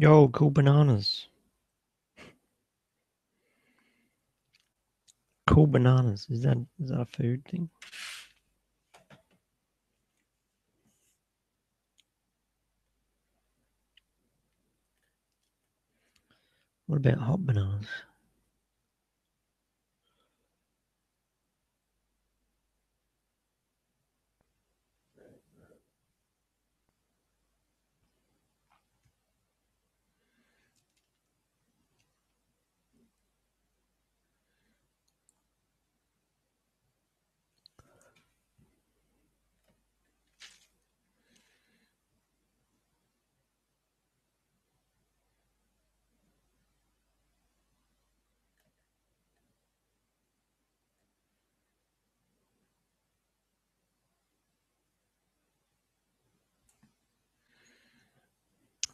Yo, cool bananas. Cool bananas. Is that a food thing? What about hot bananas?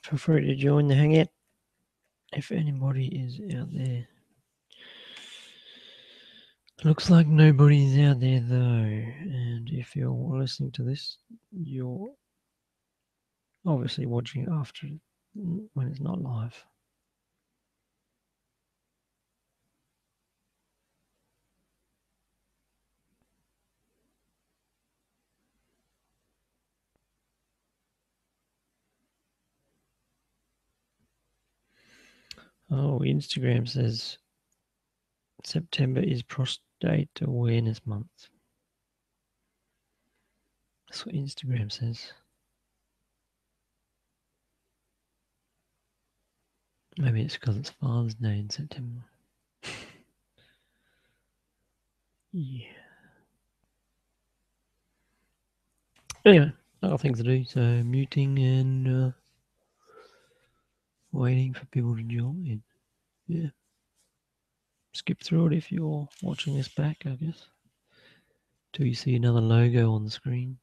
Feel free to join the hangout if anybody is out there. Looks like nobody's out there though. And if you're listening to this, you're obviously watching it after when it's not live. Oh, Instagram says September is Prostate Awareness Month. That's what Instagram says. Maybe it's because it's Father's Day in September. Yeah. Anyway, other things to do. So muting and waiting for people to join. Yeah. Skip through it if you're watching this back, I guess. Till you see another logo on the screen.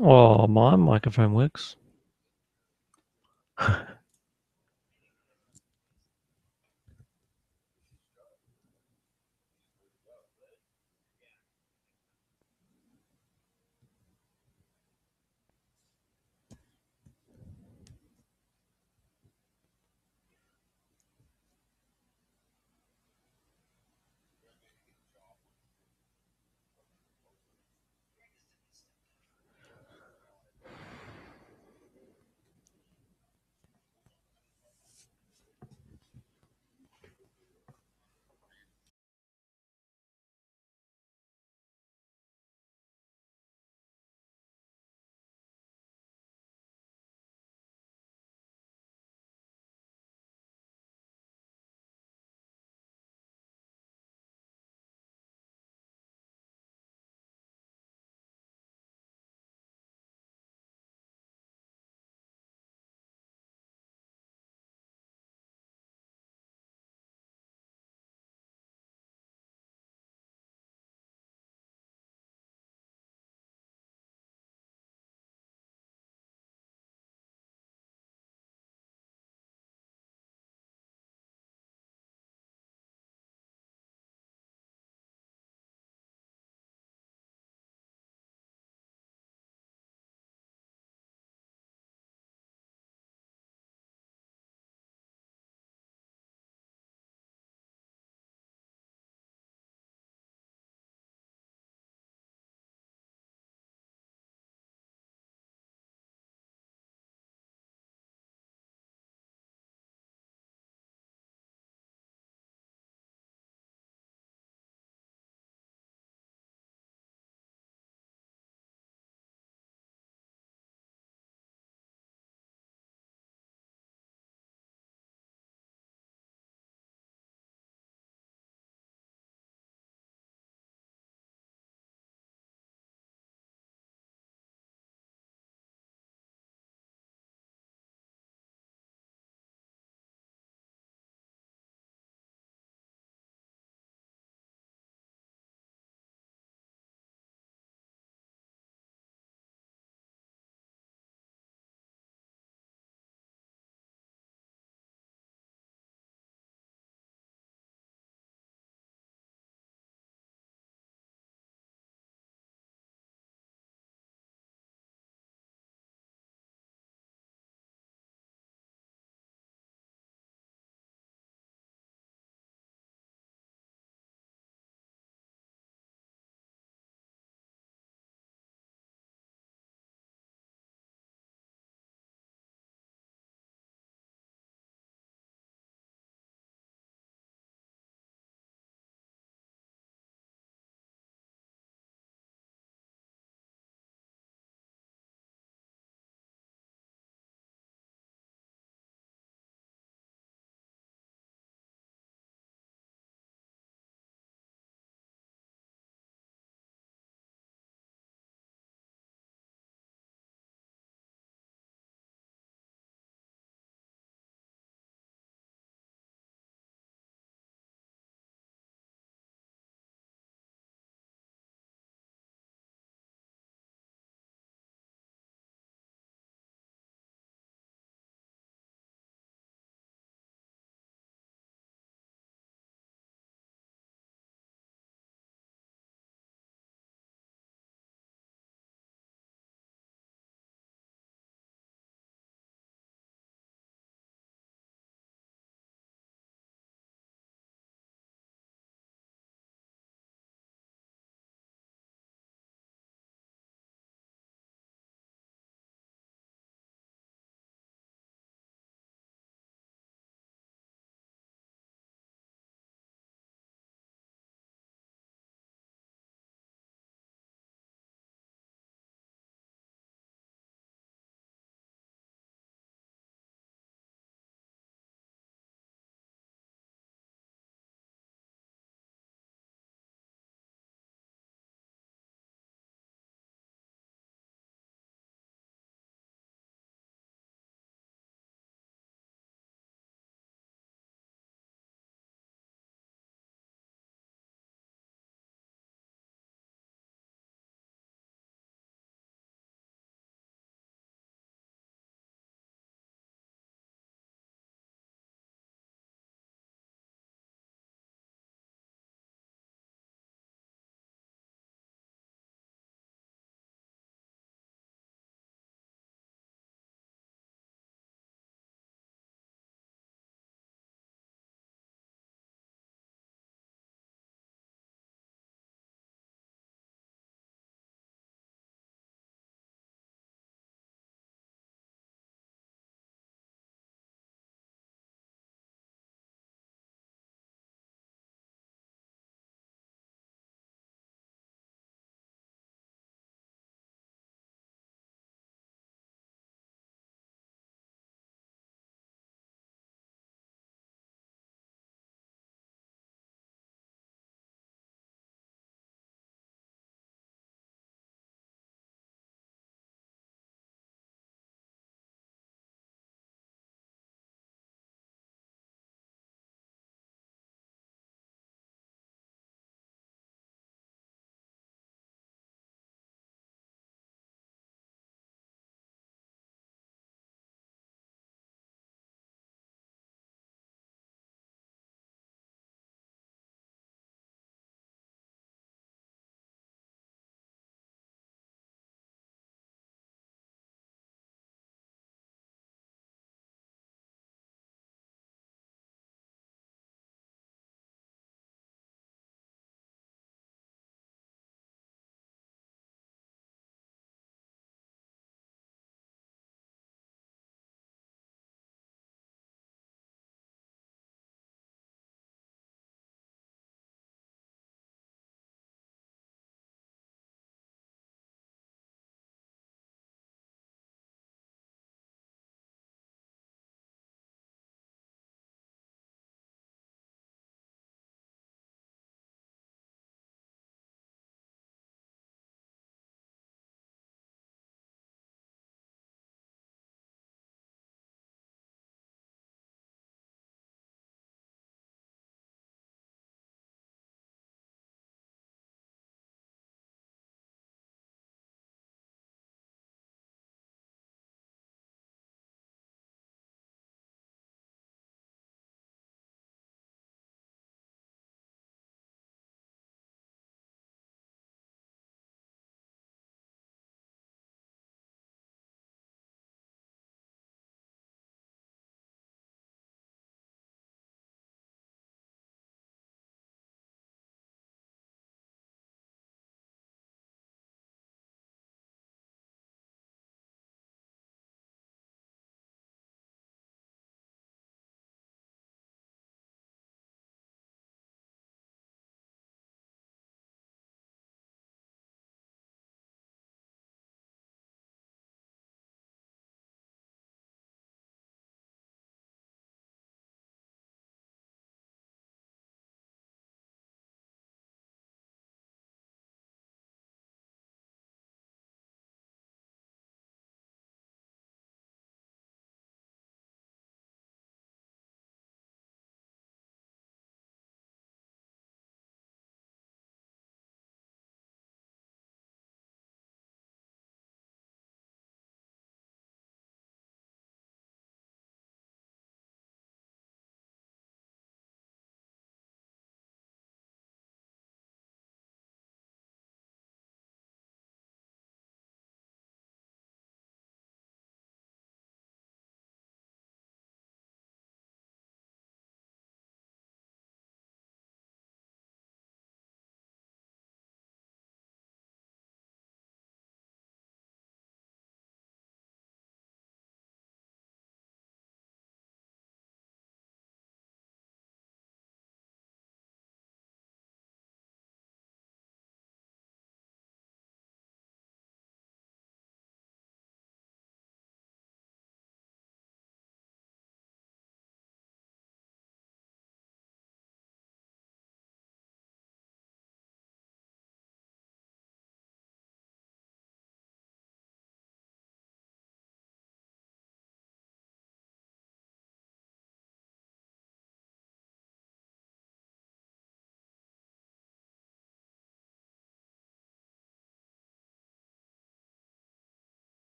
Oh, my microphone works.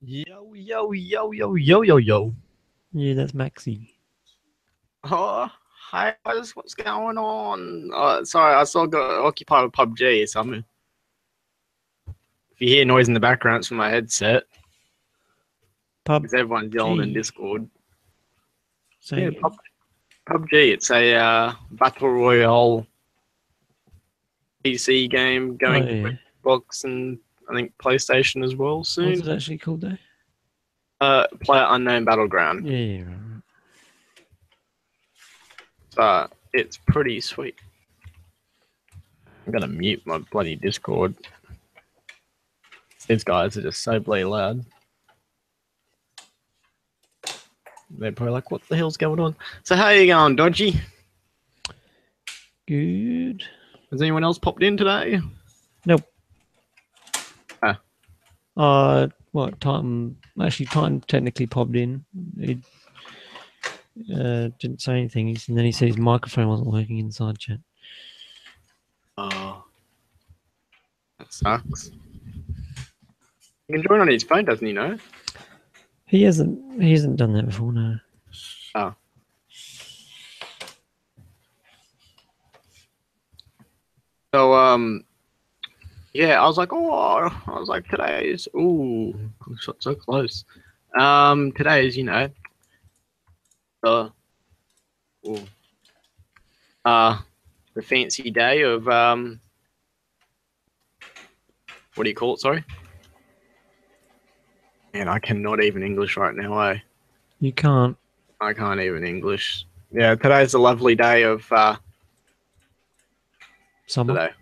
Yo, yo, yo, yo, yo, yo, yo. Yeah, that's Maxi. Oh, hi guys, what's going on? Sorry, I still got occupied with PUBG, so if you hear noise in the background, it's from my headset because everyone's yelling in PUBG. Discord. Yeah, Say, PUBG, it's a battle royale PC game oh going to yeah. Xbox and I think PlayStation as well What's soon. it actually called though? Player Unknown Battleground. Yeah, yeah, right. But it's pretty sweet. I'm gonna mute my bloody Discord. These guys are just so bloody loud. They're probably like, what the hell's going on? So how are you going, Dodgy? Good. Has anyone else popped in today? Nope. Ah. Titan? Actually, Titan technically popped in. He didn't say anything, and then he said his microphone wasn't working inside chat. Oh, that sucks. He can join on his phone, doesn't he? No. He hasn't done that before. No. Oh. So yeah, I was like, today is so close. Today is the ooh, uh the fancy day of what do you call it? Sorry. Man, I cannot even English right now. You can't. I can't even English. Yeah, today's a lovely day of Summer today.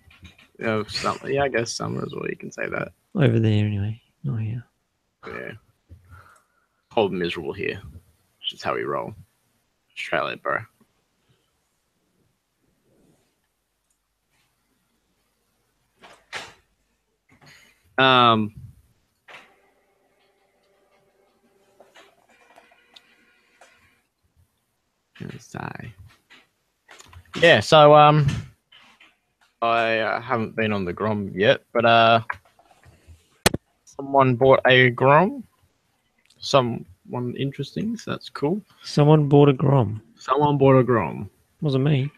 Of summer. Yeah, I guess summer as well. You can say that. over there anyway. Not here. Yeah. Cold and miserable here. Which is how we roll. Australia, bro. Um say. Yeah, so I haven't been on the Grom yet, but someone bought a Grom. Someone interesting, so that's cool. Someone bought a Grom. Someone bought a Grom. Wasn't me.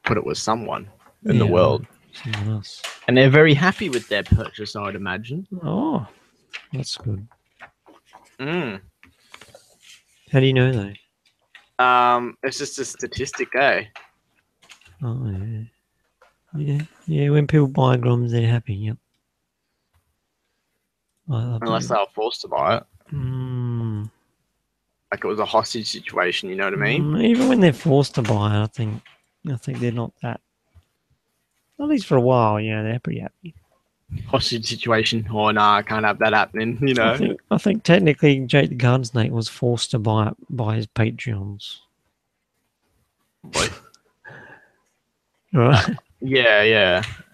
But it was someone in the world. Someone else. And they're very happy with their purchase, I would imagine. Oh, that's good. Mm. How do you know though? It's just a statistic, eh? Oh yeah. Yeah. When people buy Groms, they're happy. Yep. Unless they were forced to buy it. Mm, Like it was a hostage situation, you know what I mean? even when they're forced to buy it, I think they're not that. At least for a while, they're pretty happy. Hostage situation. Oh no, I can't have that happening, you know. I think technically Jake the Garden Snake was forced to buy it by his Patreons. Boy. Right. Yeah.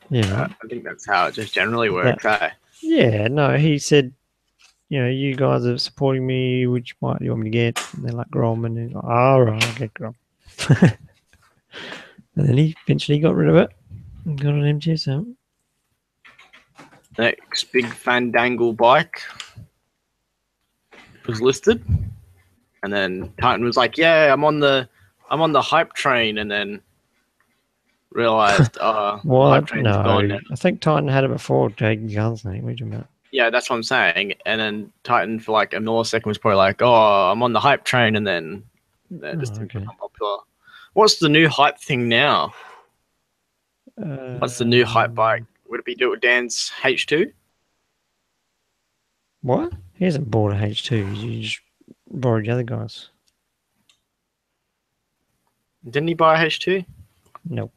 Yeah. I think that's how it just generally works, eh? Yeah, no, he said, you guys are supporting me, which bike do you want me to get? And they're like Grom, and he's like, all right, I'll get Grom. And then he eventually got rid of it and got an MTSL. Next big Fandangle bike was listed. And then Titan was like, yeah, I'm on the hype train, and then realized what? hype train's gone now. I think Titan had it before Jake the Garden Snake. What are you talking about? Yeah, that's what I'm saying. And then Titan for like a millisecond was probably like, oh, I'm on the hype train, and then just didn't become popular. What's the new hype thing now? What's the new hype bike? Would it be Do It Dance H2? What? He hasn't bought a H2. He just borrowed the other guys. Didn't he buy a H2? Nope.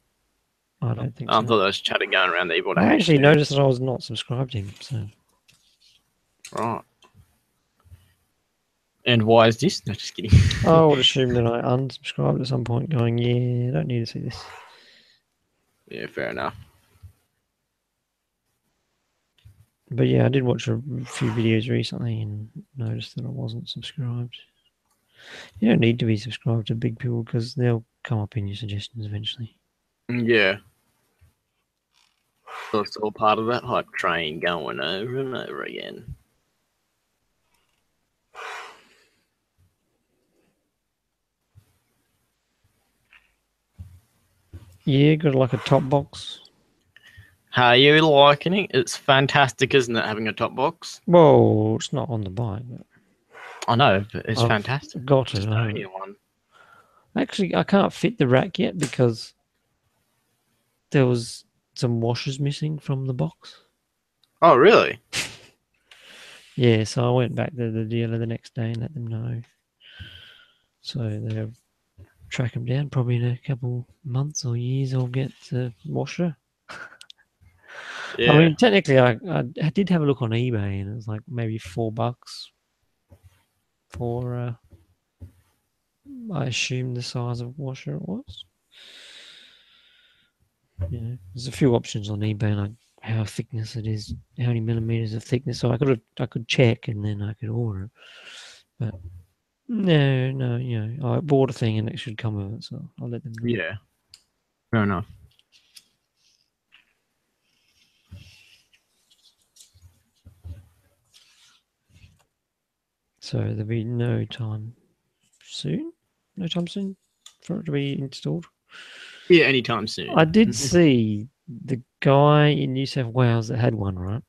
I don't think so. I thought there was chatter going around that he bought a H2. I actually noticed that I was not subscribed to him. So. Right. And why is this? No, just kidding. I would assume that I unsubscribed at some point going, yeah, I don't need to see this. Yeah, fair enough. But yeah, I did watch a few videos recently and noticed that I wasn't subscribed. You don't need to be subscribed to big people because they'll come up in your suggestions eventually. Yeah. So it's all part of that hype train going over and over again. Yeah, got like a top box. How are you liking it? It's fantastic, isn't it, having a top box? Well, it's not on the bike. But I know, but it's I've fantastic. got it. Just owning one. Actually, I can't fit the rack yet because there was some washers missing from the box. Oh, really? Yeah, so I went back to the dealer the next day and let them know. So they'll track them down. Probably in a couple months or years, I'll get the washer. Yeah. I mean, technically, I did have a look on eBay, and it was like maybe $4 for, I assume the size of washer it was. You know, there's a few options on eBay, like how thickness it is, how many millimeters of thickness. So I could check and then I could order it. But no, you know, I bought a thing and it should come with it, so I'll let them know. Yeah. Fair enough. So there'll be no time soon for it to be installed. Yeah, anytime soon. I did see the guy in New South Wales that had one, right?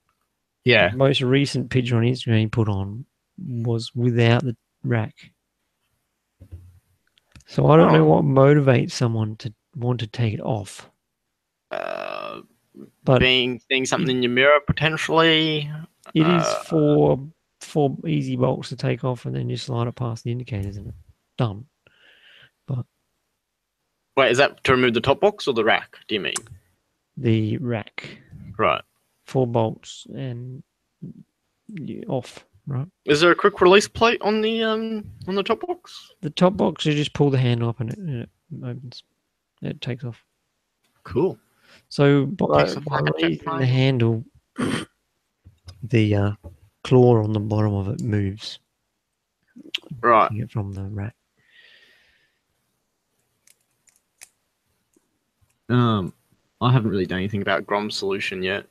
Yeah. The most recent picture on Instagram he put on was without the rack. So I don't know what motivates someone to want to take it off. But Seeing something in your mirror potentially. It is four easy bolts to take off, and then you slide it past the indicators, and it's done. But wait, is that to remove the top box or the rack? Do you mean the rack? Right. 4 bolts and off. Right. Is there a quick release plate on the top box? The top box, you just pull the handle up and it opens. It takes off. Cool. So by raising the handle, the claw on the bottom of it moves. Right. From the rack. I haven't really done anything about Grom solution yet.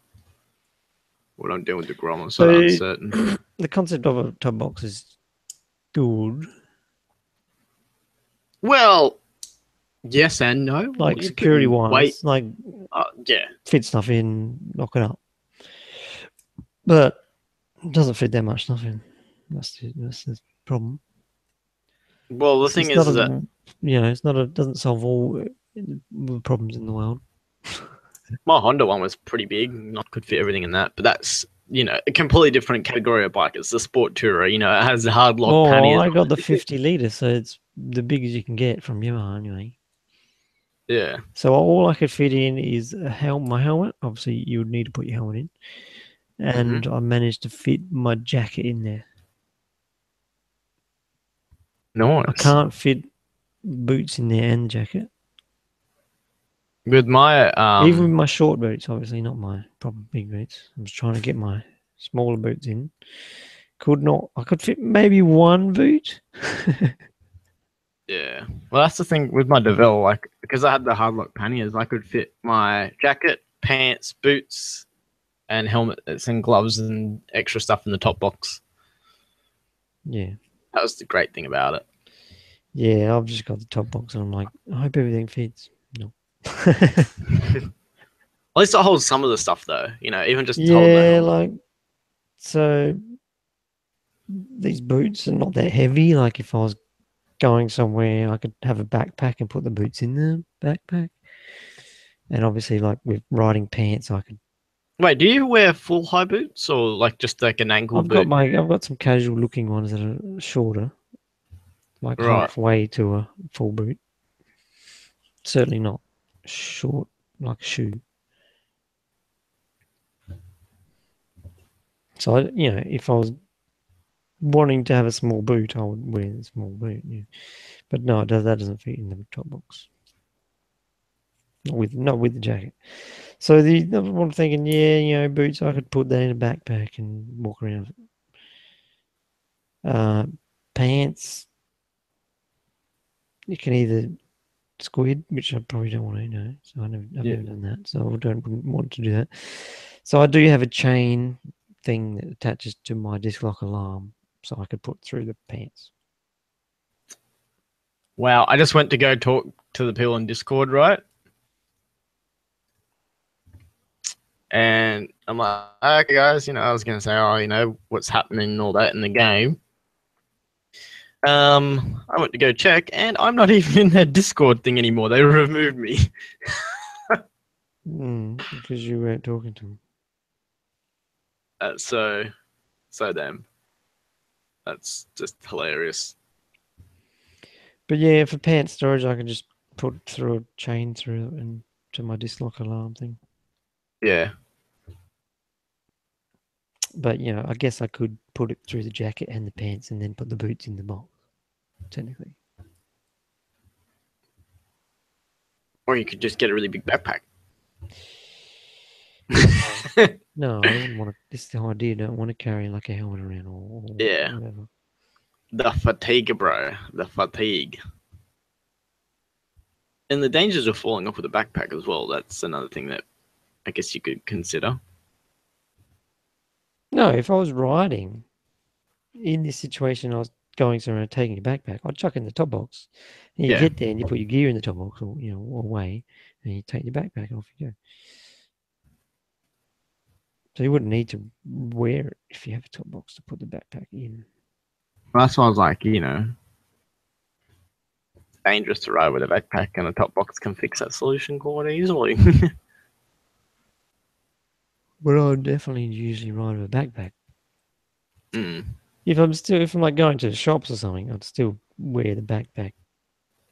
What I'm doing with the Grom, I'm so uncertain. The concept of a top box is good. Well, yes and no. Like security wise, like yeah, fit stuff in, knock it up. But it doesn't fit that much stuff in. That's the problem. Well, the thing is that doesn't solve all the problems in the world. My Honda one was pretty big. Not could fit everything in that, but that's a completely different category of bike. It's the Sport Tourer. It has the hard lock panniers. I got the 50 litre, so it's the biggest you can get from Yamaha anyway. Yeah. So all I could fit in is my helmet. Obviously, you would need to put your helmet in, and I managed to fit my jacket in there. Nice. I can't fit boots in there and jacket. With my even with my short boots, obviously not my proper big boots. I was trying to get my smaller boots in. Could not. I could fit maybe one boot. Yeah. Well, that's the thing with my DeVille. Like, because I had the hard lock panniers, I could fit my jacket, pants, boots, and helmets and gloves and extra stuff in the top box. Yeah. That was the great thing about it. Yeah, I've just got the top box, and I'm like, I hope everything fits. No. At least it holds some of the stuff, though. Even just so these boots are not that heavy. Like if I was going somewhere, I could have a backpack and put the boots in the backpack. And obviously, like with riding pants, I could. Wait, do you wear full high boots or just like an ankle boot? I've got some casual looking ones that are shorter, like halfway to a full boot. Certainly not short like a shoe. So if I was wanting to have a small boot, I would wear a small boot. Yeah. But no, that doesn't fit in the top box. Not with the jacket. So I'm thinking, boots. I could put that in a backpack and walk around. Pants. You can either squid, which I probably don't want to know. So I've never done that. So I wouldn't want to do that. So I do have a chain thing that attaches to my disc lock alarm, so I could put through the pants. Wow, I just went to go talk to the people in Discord, right? And I'm like, okay, guys, I was going to say, what's happening and all that in the game. I went to go check, and I'm not even in their Discord thing anymore. They removed me. Because you weren't talking to them. So damn. That's just hilarious. But yeah, for pants storage, I can just put through a chain through it and to my disc lock alarm thing. Yeah. But I guess I could put it through the jacket and the pants and then put the boots in the box, technically. Or you could just get a really big backpack. No, I wouldn't want to. This is the idea. I don't want to carry like a helmet around or whatever. The fatigue, bro. The fatigue. And the dangers of falling off with a backpack as well. That's another thing that I guess you could consider. No, if I was riding in this situation, I was going somewhere and taking a backpack, I'd chuck in the top box. And you get there and you put your gear in the top box or, away, and you take your backpack and off you go. So you wouldn't need to wear it if you have a top box to put the backpack in. Well, that's why I was like, dangerous to ride with a backpack, and a top box can fix that solution quite easily. But I would definitely usually ride with a backpack. Mm. If I'm like going to the shops or something, I'd still wear the backpack.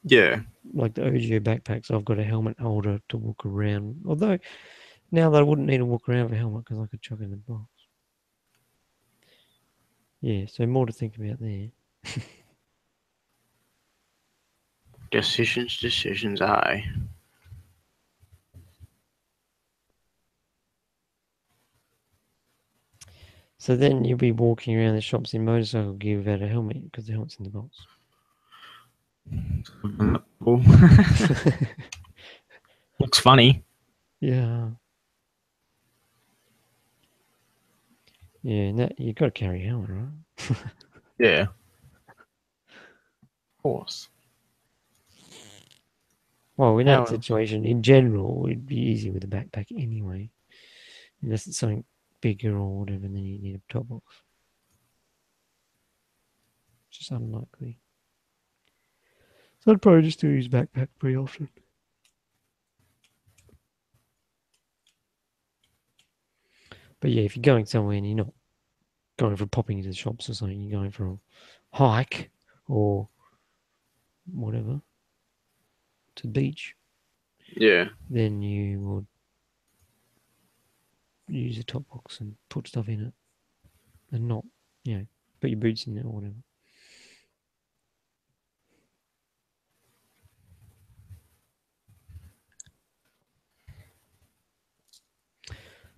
Yeah. Like the OGO backpacks, I've got a helmet holder to walk around. Although now that I wouldn't need to walk around with a helmet because I could chuck in the box. Yeah, so more to think about there. Decisions, aye. So then you'll be walking around the shops in motorcycle gear without a helmet because the helmet's in the box. Looks funny. Yeah. Yeah, and that you got to carry a helmet, right? Yeah. Of course. Well, in that situation, in general, it'd be easy with a backpack anyway. Unless it's something bigger or whatever, then you need a top box. Which is unlikely. So I'd probably just do use backpack pretty often. But yeah, if you're going somewhere and you're not going for popping into the shops or something, you're going for a hike or whatever to the beach. Yeah. Then you would use a top box and put stuff in it. And not, put your boots in it or whatever.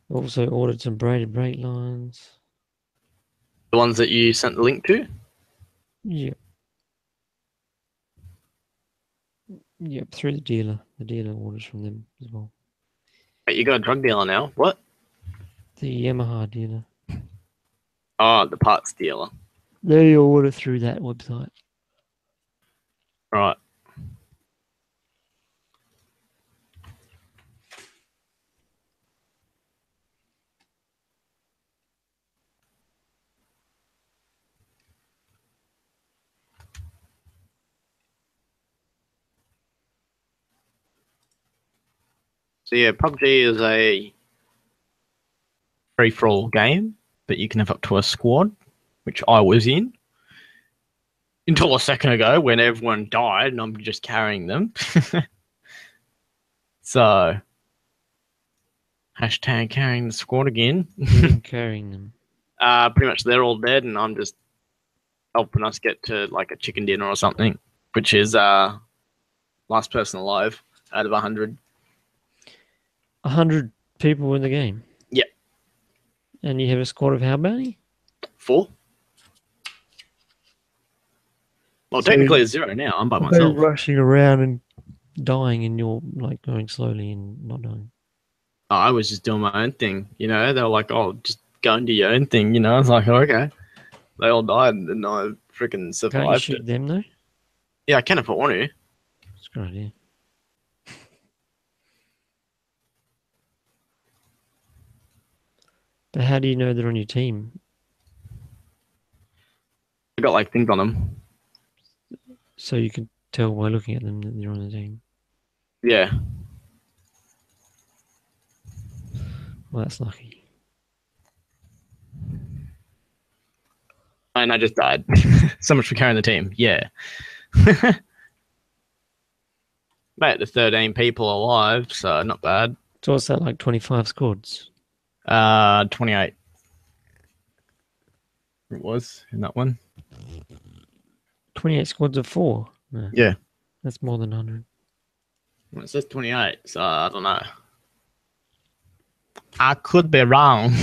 Also ordered some braided brake lines. The ones that you sent the link to? Yep. Yep, through the dealer. The dealer orders from them as well. Wait, you got a drug dealer now? What? The Yamaha dealer. Oh, the parts dealer. They order through that website. Right. So yeah, PUBG is a free-for-all game, but you can have up to a squad, which I was in. Until a second ago when everyone died and I'm just carrying them. So, hashtag carrying the squad again. Carrying them. Pretty much they're all dead and I'm just helping us get to like a chicken dinner or something, which is last person alive out of 100. 100 people in the game? Yep. And you have a squad of how many? 4. Well, so technically it's 0 now. I'm by myself. Rushing around and dying and you're like going slowly and not dying? I was just doing my own thing, you know. They were like, "Oh, just go and do your own thing," you know. I was like, "Okay." They all died, and I freaking Can't you survived it. shoot them though? Yeah, I can if I want to. It's a good idea. But how do you know they're on your team? I got like things on them. So you can tell by looking at them that they're on the team. Yeah. Well, that's lucky. And I just died. So much for carrying the team. Yeah. Mate, there's 13 people alive, so not bad. So what's that, like 25 squads? 28. It was in that one. 28 squads of 4? No, Yeah. that's more than 100. Well, it says 28, so I don't know. I could be wrong.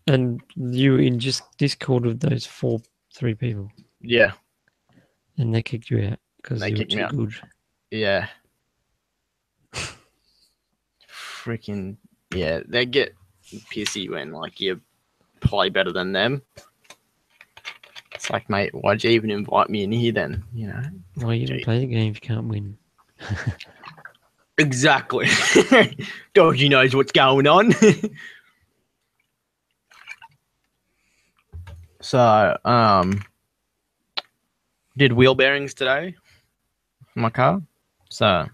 And you in just Discord with those 3 people? Yeah. And they kicked you out because They you were kicked me too out. good. Yeah. Freaking yeah, they get pissy when like you play better than them. It's like, mate, why'd you even invite me in here then? You know? Why you didn't play the game if you can't win? Exactly. Dodgy knows what's going on. So, did wheel bearings today for my car. So,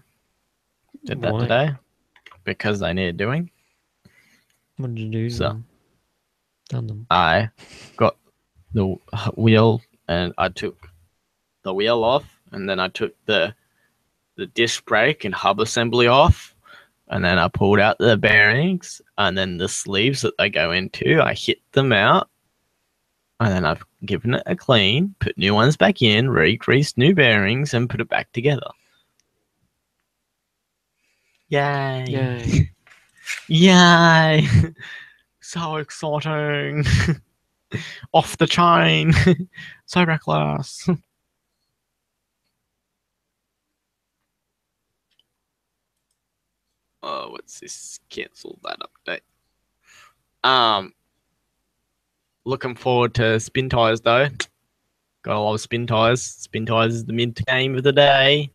did that Why? today because they needed doing. What did you do? So, Done them. I got the wheel and I took the wheel off, and then I took the disc brake and hub assembly off, and then I pulled out the bearings, and then the sleeves that they go into, I hit them out, and then I've given it a clean, put new ones back in, re-greased new bearings, and put it back together. Yay! Yay! Yay! So exciting! Off the chain! So reckless! Oh, what's this? Cancel that update. Looking forward to spin tires though. Got a lot of spin tires. Spin tires is the mint game of the day.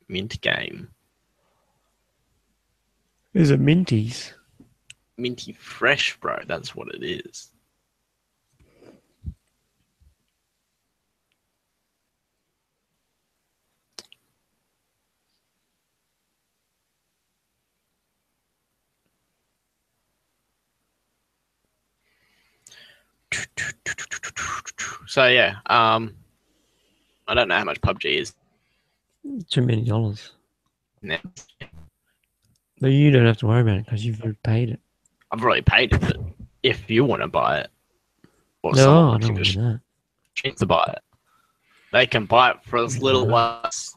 Mint game. Is it Minties? Minty fresh, bro. That's what it is. So yeah, I don't know how much PUBG is Too many dollars. now. But you don't have to worry about it because you've already paid it. I've already paid it, but if you want to buy it, or No, someone I wants don't want that. to buy it, they can buy it for as little as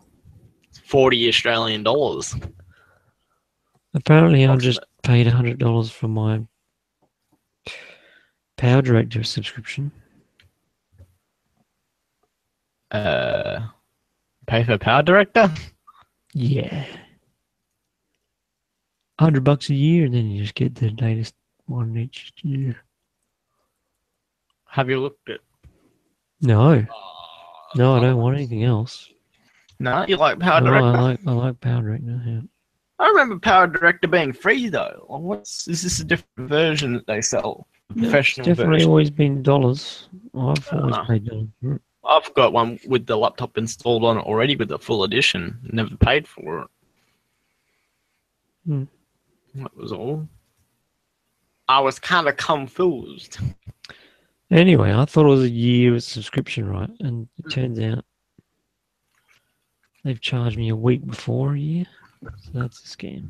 40 Australian dollars. Apparently, I just paid $100 for my Power Director subscription. Pay for Power Director? Yeah. $100 a year, and then you just get the latest one each year. Have you looked at? No. No, I don't want anything else. No, you like Power Director? I like Power Director, yeah. I remember Power Director being free though. Is this a different version that they sell? Professional it's definitely version. always been dollars. I've always paid dollars for it. I've got one with the laptop installed on it already with the full edition. Never paid for it. That was all. I was kind of confused. Anyway, I thought it was a year subscription, right? And it turns out they've charged me a week before a year. So that's a scam.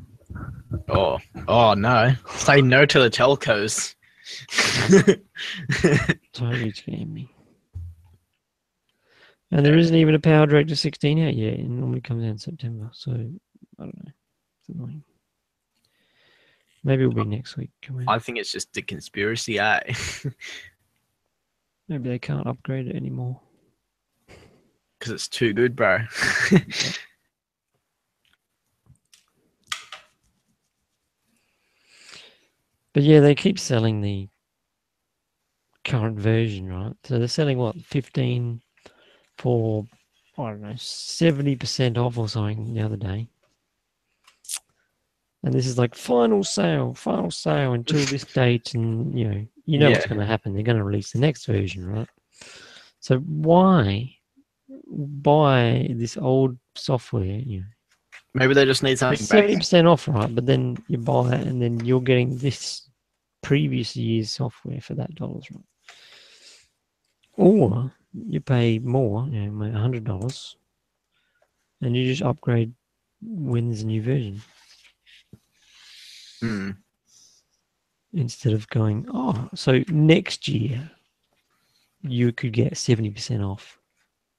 Oh no. Say no to the telcos. Totally scammed me. And there isn't even a Power Director 16 out yet. It normally comes out in September. So, I don't know. It's annoying. Maybe it'll be next week. I think it's just a conspiracy, eh? Maybe they can't upgrade it anymore. because it's too good, bro. But yeah, they keep selling the current version, right? So they're selling what, 15 for, I don't know, 70% off or something the other day. And this is like final sale until this date, and you know what's going to happen. They're going to release the next version, right? So why buy this old software? Maybe they just need something it's back. 70% off, right? But then you buy it, and then you're getting this previous year's software for that dollars, right? Or you pay more, $100, and you just upgrade when there's a new version. Instead of going, so next year you could get 70% off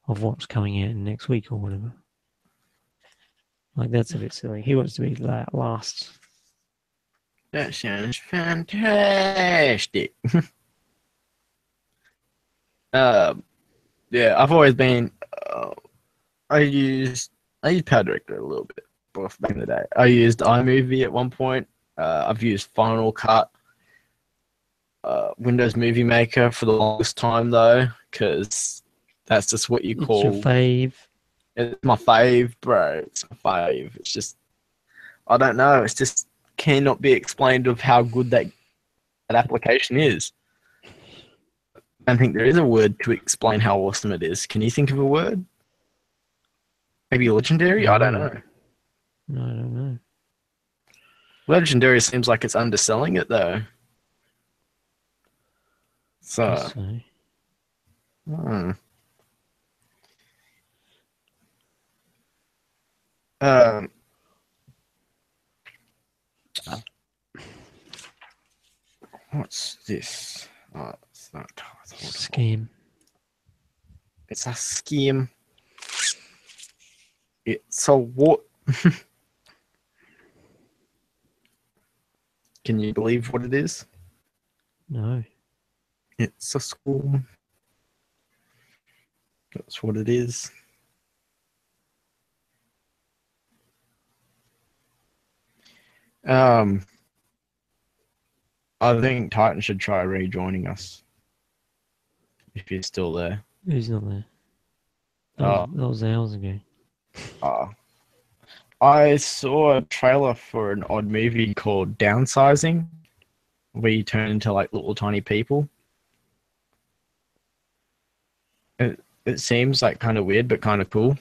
of what's coming out next week or whatever. Like, that's a bit silly. He wants to be last. That sounds fantastic. Yeah, I've always been. I used Power Director a little bit back in the day. I used iMovie at one point. I've used Final Cut, Windows Movie Maker for the longest time though, because that's just what you call. It's your fave. It's my fave, bro. It's my fave. It's just, I don't know. It's just cannot be explained of how good that application is. I don't think there is a word to explain how awesome it is. Can you think of a word? Maybe legendary? No. I don't know. No, I don't know. Legendary seems like it's underselling it though. So. What's this? Oh, it's not. Scam. It's a scheme. It's a what? Can you believe what it is? No. It's a school. That's what it is. I think Titan should try rejoining us. If you're still there. Who's not there? That was hours ago. I saw a trailer for an odd movie called Downsizing, where you turn into like little tiny people. It seems like kind of weird, but kind of cool.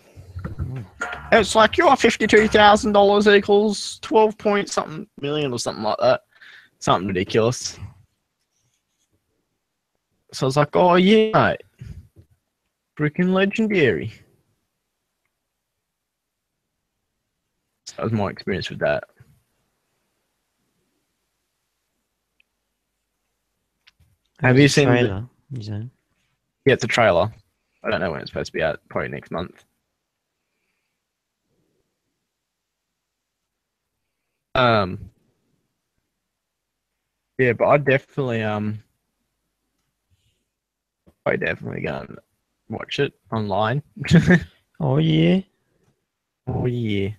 It's like your $52,000 equals 12 point something million or something like that. Something ridiculous. So I was like, oh yeah, mate. Freaking legendary. So that was my experience with that. Have you seen the trailer? Yeah, it's a trailer. I don't know when it's supposed to be out. Probably next month. Yeah, but I definitely gonna watch it online. Oh yeah. Oh yeah.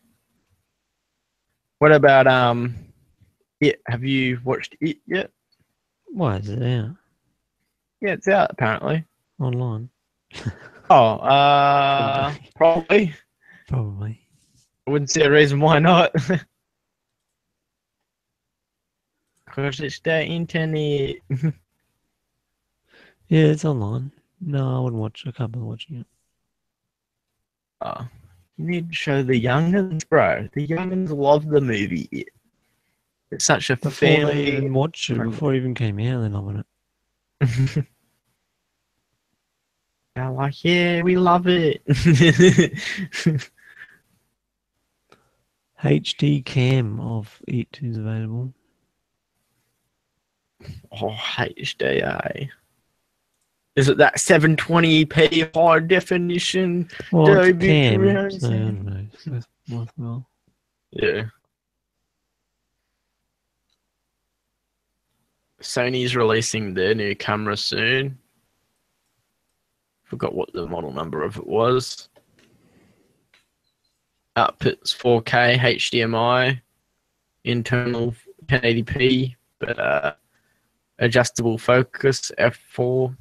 What about it? Have you watched it yet? Why is it out? Yeah, it's out apparently. Online. Oh, probably. Probably. I wouldn't see a reason why not. Because it's the internet. Yeah, it's online. No, I wouldn't watch it. I can't bother watching it. Oh, you need to show the youngins, bro. The youngins love the movie. It's such a Before they family. even watch it, before it even came out, they're loving it. They're like, yeah, we love it. HD cam of it is available. Oh, HD. Is it that 720p high definition? Well, it's a cam, so I don't know. So worthwhile. Yeah. Sony's releasing their new camera soon. Forgot what the model number of it was. outputs 4K HDMI, internal 1080p, but adjustable focus f4.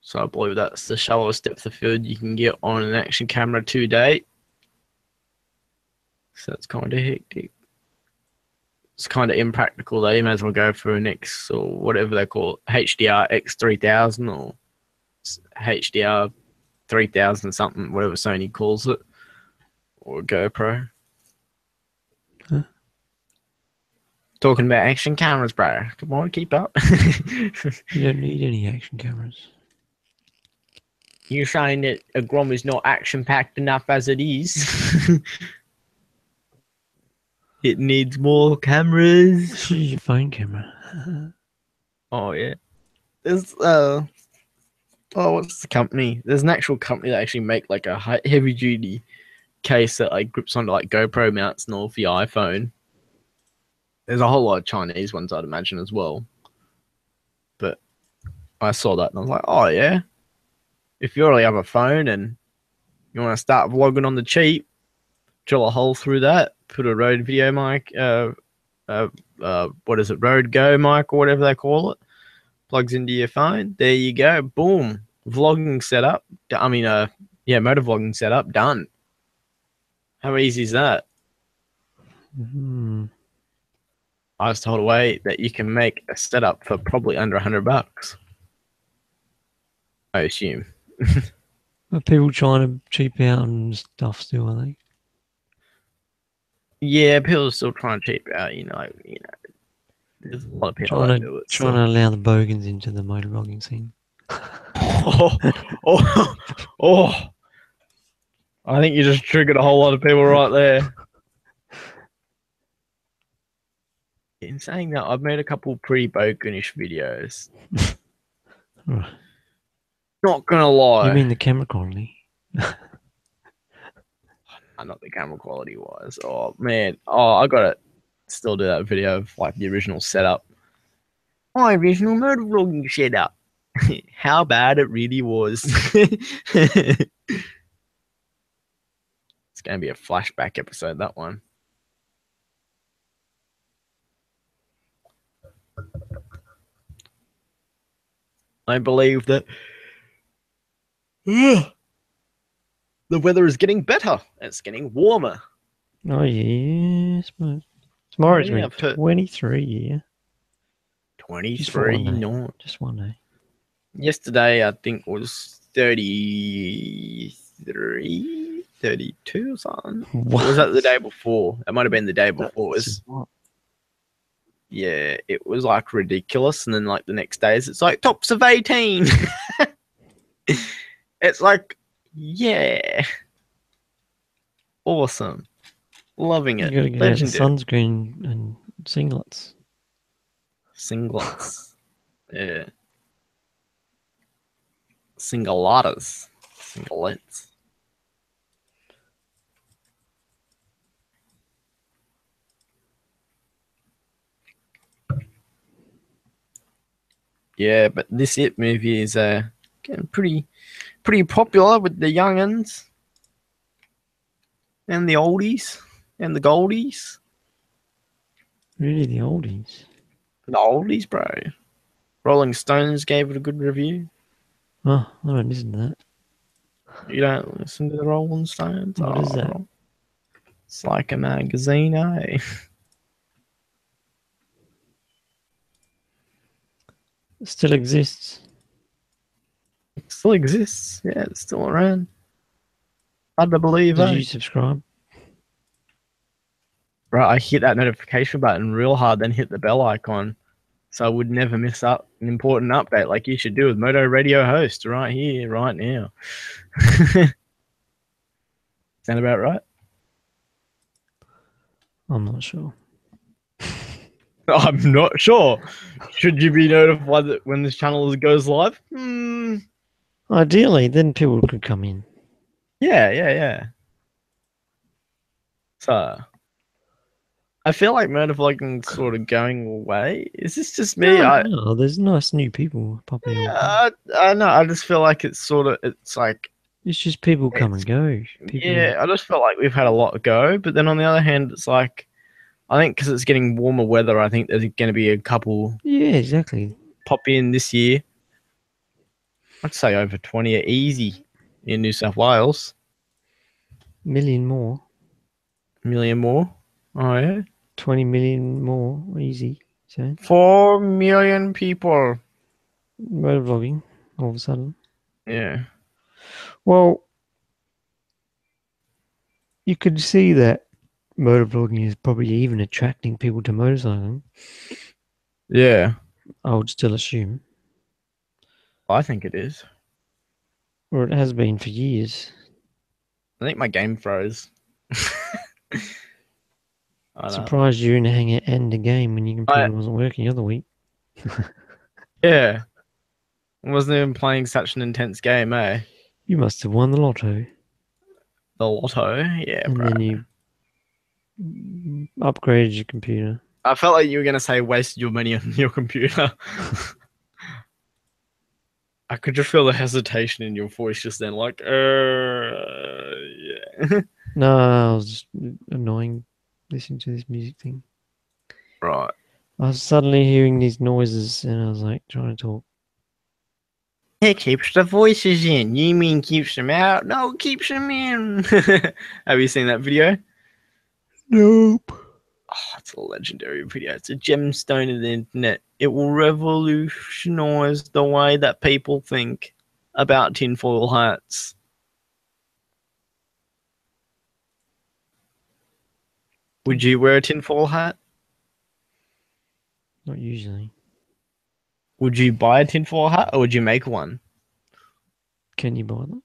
So I believe that's the shallowest depth of field you can get on an action camera to date. So that's kind of hectic. It's kind of impractical though. You may as well go for an X or whatever they call it, HDR X3000 or HDR 3000 something, whatever Sony calls it, or GoPro. Huh? Talking about action cameras, bro. Come on, keep up. You don't need any action cameras. You're saying that a Grom is not action-packed enough as it is? It needs more cameras. Use your phone camera. Oh, yeah. There's, what's the company? There's an actual company that actually make like a heavy-duty case that like grips onto like GoPro mounts and all for your iPhone. There's a whole lot of Chinese ones, I'd imagine, as well. But I saw that and I was like, oh, yeah. If you already have a phone and you want to start vlogging on the cheap, drill a hole through that, put a Rode video mic, what is it, Rode Go mic or whatever they call it, plugs into your phone. There you go. Boom. Vlogging setup. Motovlogging setup. Done. How easy is that? Mm-hmm. I was told away that you can make a setup for probably under $100. I assume. Are people trying to cheap out and stuff still, are they? Yeah, people are still trying to cheap out, there's a lot of people that do it. Trying to allow the bogans into the motovlogging scene. oh. I think you just triggered a whole lot of people right there. In saying that, I've made a couple pretty bogunish videos. Right. Not gonna lie. You mean the camera quality? Not the camera quality wise. Oh man. Oh, I gotta still do that video of like the original setup. My original motovlogging setup. How bad it really was. It's gonna be a flashback episode, that one. I believe that the weather is getting better. It's getting warmer. Oh, yes. Tomorrow's going to be 23, yeah. 23, no. Just one day. Yesterday, I think, was 33, 32 or something. What? Or was that the day before? It might have been the day before. Yeah, it was like ridiculous. And then like the next days, it's like tops of 18. It's like, yeah. Awesome. Loving it. You got to get out the sunscreen and singlets. Singlets. Yeah. Singlettes. Yeah, but this It movie is getting pretty popular with the young'uns and the oldies and the goldies. Really, the oldies? The oldies, bro. Rolling Stones gave it a good review. Oh, I don't listen to that. You don't listen to the Rolling Stones? What is that? It's like a magazine, eh? It still exists. It still exists. Yeah, it's still around. Hard to believe, Did you subscribe? Right, I hit that notification button real hard, then hit the bell icon, so I would never miss out an important update like you should do with Moto Radio Host right here, right now. Sound about right? I'm not sure. I'm not sure. Should you be notified that when this channel goes live? Ideally, then people could come in. Yeah. So, I feel like motovlogging's sort of going away. Is this just me? No, there's nice new people popping up. I know. I just feel like it's like It's just people come and go. People. Yeah, I just felt like we've had a lot to go. But then on the other hand, it's like, I think because it's getting warmer weather, I think there's going to be a couple Yeah, exactly. pop in this year. I'd say over 20 are easy in New South Wales. Million more. A million more. Oh, yeah. 20 million more. Easy. So 4 million people. motovlogging all of a sudden. Yeah. Well, you could see that motovlogging is probably even attracting people to motorcycling. Yeah. I would still assume. I think it is. Or it has been for years. I think my game froze. I know. Surprised you're in a hangout and a game when your computer wasn't working the other week. Yeah. I wasn't even playing such an intense game, eh? You must have won the lotto. The lotto. Yeah, And bro. then you upgraded your computer. I felt like you were going to say wasted your money on your computer. I could just feel the hesitation in your voice just then, like, yeah. No, I was just annoying listening to this music thing. Right. I was suddenly hearing these noises and I was like trying to talk. It keeps the voices in. You mean keeps them out? No, keeps them in. Have you seen that video? Nope. Oh, it's a legendary video. It's a gemstone of the internet. It will revolutionize the way that people think about tinfoil hats. Would you wear a tinfoil hat? Not usually. Would you buy a tinfoil hat or would you make one? Can you buy them?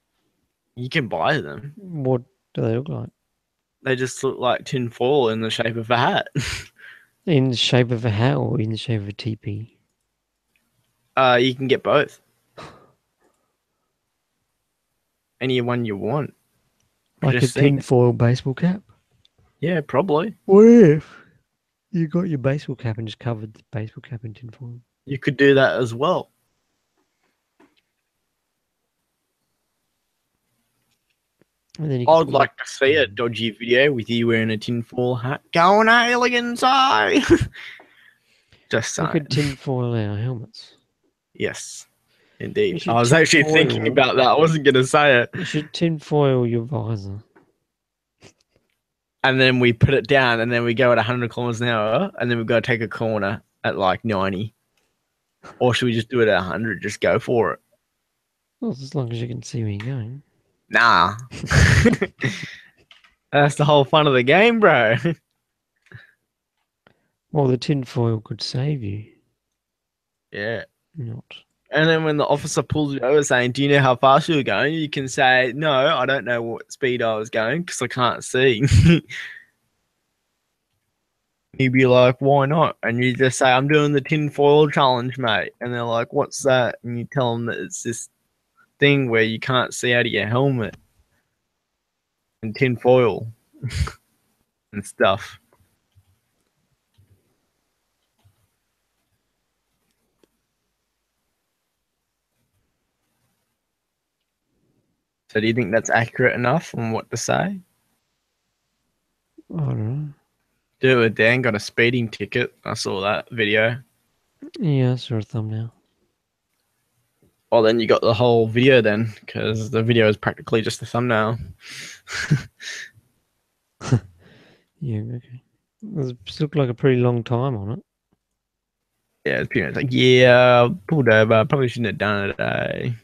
You can buy them. What do they look like? They just look like tinfoil in the shape of a hat. In the shape of a hat or in the shape of a teepee? You can get both. Any one you want. Like a Just saying. tinfoil baseball cap? Yeah, probably. What if you got your baseball cap and just covered the baseball cap in tinfoil? You could do that as well. And then you I'd like to see a dodgy video with you wearing a tinfoil hat going aliens eye. Just saying. We could tinfoil our helmets. Yes, indeed. should I was actually tinfoil- thinking about that. I wasn't going to say it. You should tinfoil your visor. And then we put it down and then we go at 100 kilometers an hour and then we've got to take a corner at like 90. Or should we just do it at 100? Just go for it. Well, as long as you can see where you're going. Nah. That's the whole fun of the game, bro. Well, the tinfoil could save you. Yeah. Not. And then when the officer pulls you over saying, do you know how fast you were going? You can say, no, I don't know what speed I was going because I can't see. He'd be like, why not? And you just say, I'm doing the tinfoil challenge, mate. And they're like, what's that? And you tell them that it's this thing where you can't see out of your helmet and tinfoil and stuff. So do you think that's accurate enough on what to say? I don't know. Dude, Dan got a speeding ticket. I saw that video. Yeah, I saw a thumbnail. Well, then you got the whole video then, because the video is practically just a thumbnail. Yeah, okay. It looked like a pretty long time on it. Yeah, it's pretty much like, yeah, pulled over. Probably shouldn't have done it today.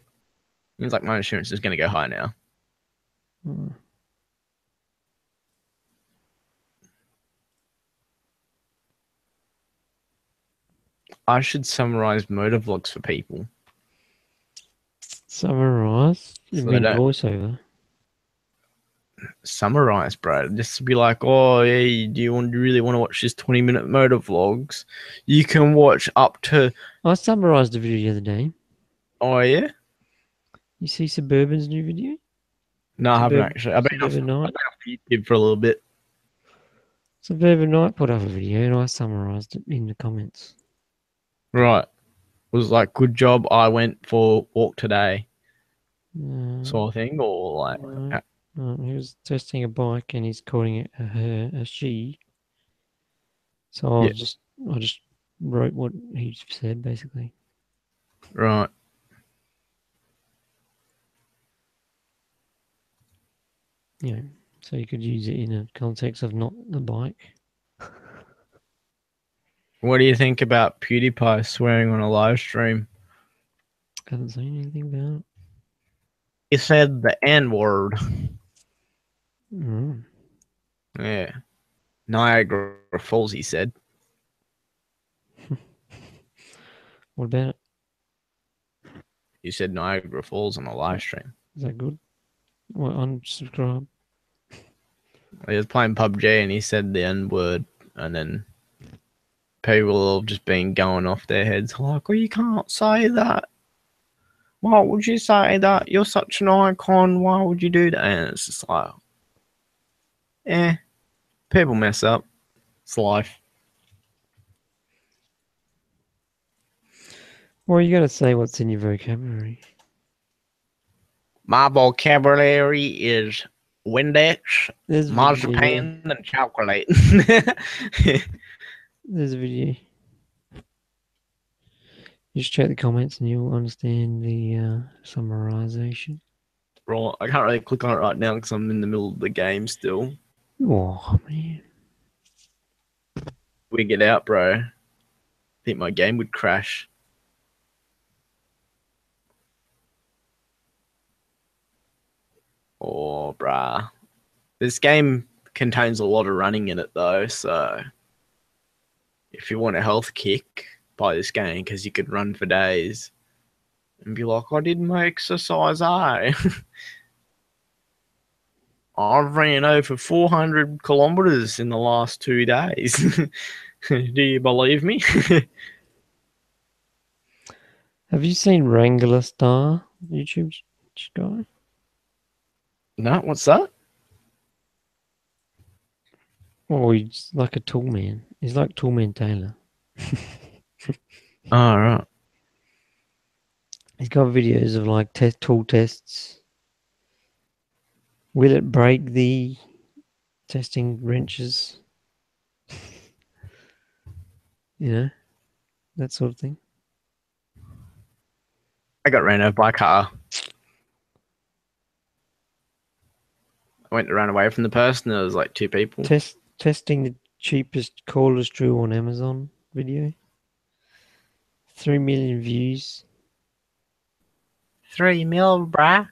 Seems like my insurance is going to go high now. Hmm. I should summarize motovlogs for people. Summarize? You So mean they don't- voiceover? Summarize, bro. Just to be like, oh, yeah, do you really want to watch this 20-minute motovlogs? You can watch up to, I summarized a video the other day. oh, yeah? You see Suburban's new video? No, I haven't actually. I've been off Suburban Night. YouTube for a little bit. Suburban Night put up a video and I summarized it in the comments. Right. It was like, good job, I went for a walk today. sort of thing, or like? He was testing a bike and he's calling it a she. So I just wrote what he said basically. Right. Yeah. So you could use it in a context of not the bike. What do you think about PewDiePie swearing on a live stream? I haven't seen anything about it. He said the N word. Mm. Yeah. Niagara Falls, he said. What about it? He said Niagara Falls on a live stream. Is that good? Well, unsubscribe. He was playing PUBG and he said the N word, and then people have just been going off their heads like, oh, you can't say that. Why would you say that? You're such an icon. Why would you do that? And it's just like, people mess up. It's life. Well, you got to say what's in your vocabulary. My vocabulary is Windex, marzipan, and chocolate. There's a video. You just check the comments and you'll understand the summarization. Right, I can't really click on it right now because I'm in the middle of the game still. Oh, man. We get out, bro. I think my game would crash. Oh, bruh. This game contains a lot of running in it, though, so if you want a health kick, buy this game because you could run for days and be like, I did my exercise, I ran over 400 kilometers in the last 2 days. Do you believe me? Have you seen Wrangler Star, YouTube guy? No, what's that? Oh, he's like a tool man. He's like Toolman Taylor. Oh, right. He's got videos of like tool tests. Will it break the testing wrenches? You know, that sort of thing. I got ran over by a car. I went to run away from the person. There was like 2 people. Testing the cheapest cordless drill on Amazon video. 3 million views. 3 mil, bruh.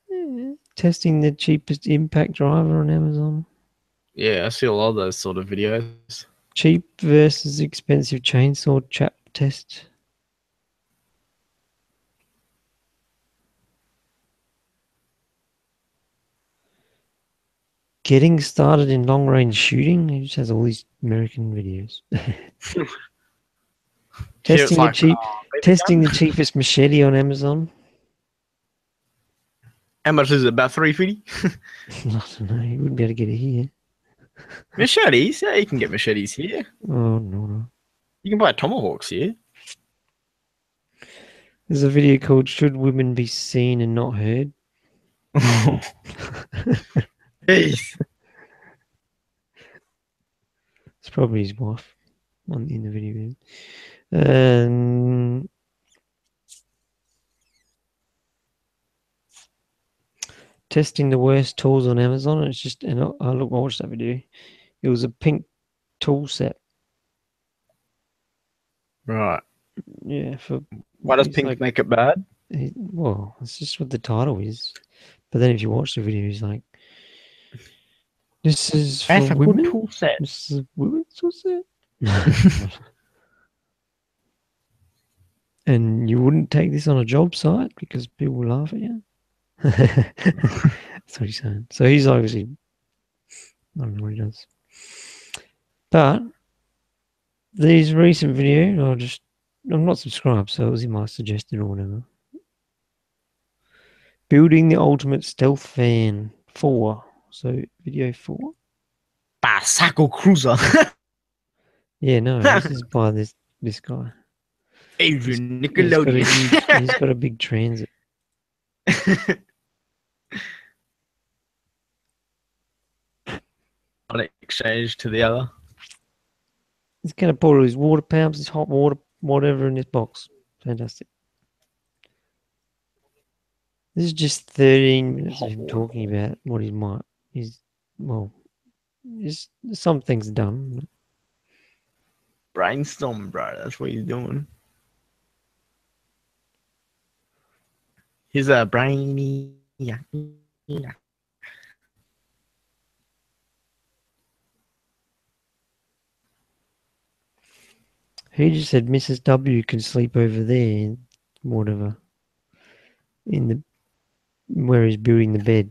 Yeah. Testing the cheapest impact driver on Amazon. Yeah, I see a lot of those sort of videos. Cheap versus expensive chainsaw chap test. Getting started in long range shooting. He just has all these American videos. Testing the cheapest machete on Amazon. How much is it? About $350? I don't know. You wouldn't be able to get it here. Machetes? Yeah, you can get machetes here. Oh, no. You can buy tomahawks here. There's a video called "Should Women Be Seen and Not Heard?" Jeez. It's probably his wife in the video. Testing the worst tools on Amazon. And it's just, and I watched that video. It was a pink tool set. Right. Yeah. Why does pink make it bad? Well, it's just what the title is. But then if you watch the video, he's like, "This is for That's a women. good tool set. This is a women's tool set." And you wouldn't take this on a job site because people will laugh at you. That's what he's saying. So he's obviously, I don't know what he does. But these recent videos, I'm not subscribed, so it was in my suggested or whatever. Building the ultimate stealth van 4. So video 4. Bicycle cruiser. Yeah, no, this is by this guy. Adrian Nickelodeon. He's got a big transit. On exchange to the other. He's going to put all his water pumps, his hot water, whatever in this box. Fantastic. This is just 13 minutes of him talking about what he might. Well, some things done. Brainstorm, bro. That's what he's doing. He's a brainy. Yeah. He just said Mrs. W can sleep over there, whatever, in the where he's building the bed.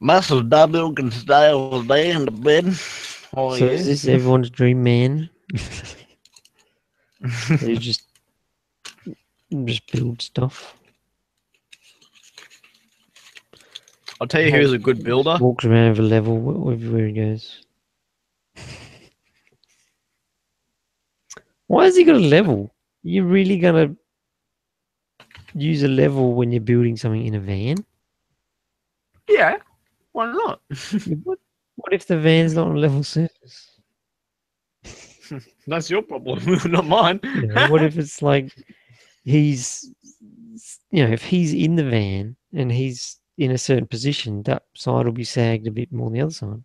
Mrs. W can stay over there in the bed. Oh, So yeah. is this everyone's dream man? He just build stuff. I'll tell you who's a good builder. Walks around over level everywhere he goes. Why has he got a level? You're really gonna use a level when you're building something in a van? Yeah, why not? What if the van's not on a level surface? That's your problem, not mine. You know, what if it's like he's, if he's in the van and he's in a certain position, that side will be sagged a bit more than the other side.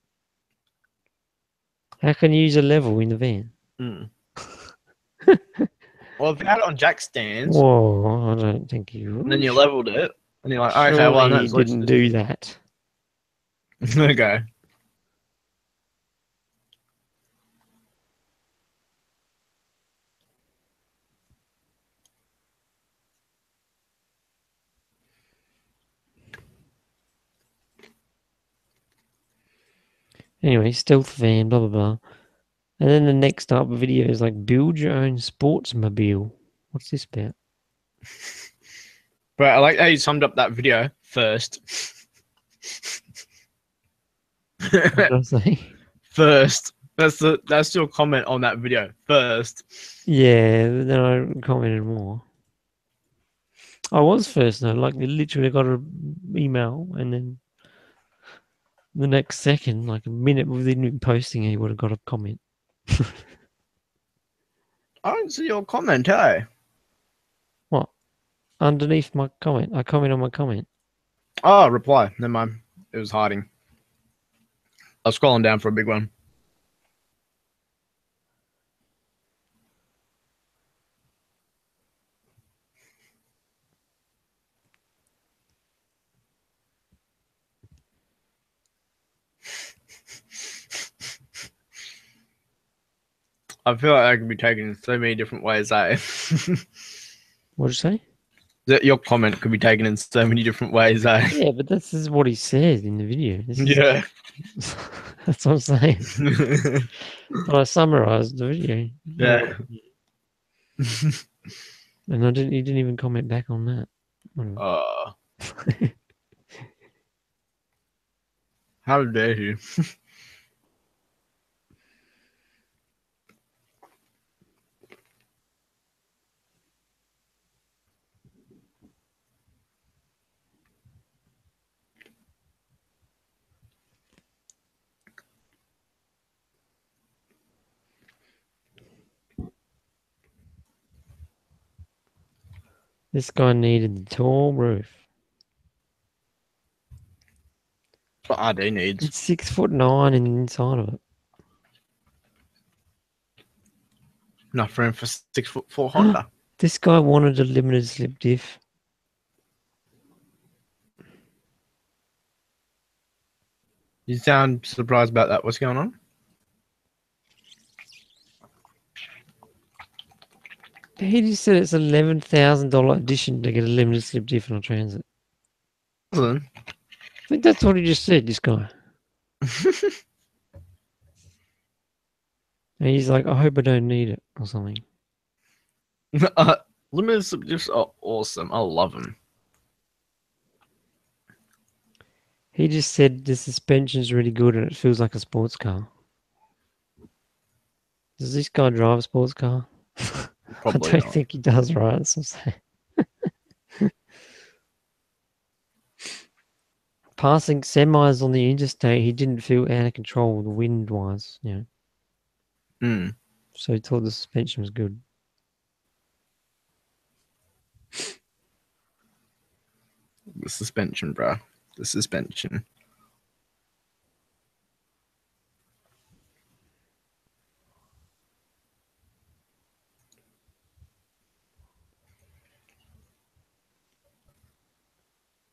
How can you use a level in the van? Mm. Well, if you had it on jack stands, Whoa, I don't think you. and then you leveled it, and you're like, Surely okay, well, you didn't do that. Okay. Anyway, stealth van, blah blah blah. And then the next up video is like build your own sportsmobile. What's this about? But I like how you summed up that video first. What did I say? First. That's your comment on that video. First. Yeah, then I commented more. I was first though, like literally got an email and then the next second, like a minute within him posting, he would have got a comment. I don't see your comment, hey? What? Underneath my comment. I comment on my comment. Oh, reply. Never mind. It was hiding. I was scrolling down for a big one. I feel like that could be taken in so many different ways, eh? What'd you say? That your comment could be taken in so many different ways, eh? Yeah, but this is what he said in the video. Yeah. That's what I'm saying. But I summarized the video. Yeah. And he didn't even comment back on that. How dare you? This guy needed the tall roof. That's what RD needs. It's 6'9" in the inside of it. Enough room for 6'4" Honda. This guy wanted a limited slip diff. You sound surprised about that. What's going on? He just said it's $11,000 addition to get a limited slip diff on a Transit. I think that's what he just said, this guy. And he's like, I hope I don't need it or something. Limited slip diffs are awesome. I love them. He just said the suspension's really good and it feels like a sports car. Does this guy drive a sports car? Probably I don't not. think he does, right? That's what I'm saying. passing semis on the interstate, he didn't feel out of control the wind-wise, So he thought the suspension was good. The suspension, bro. The suspension.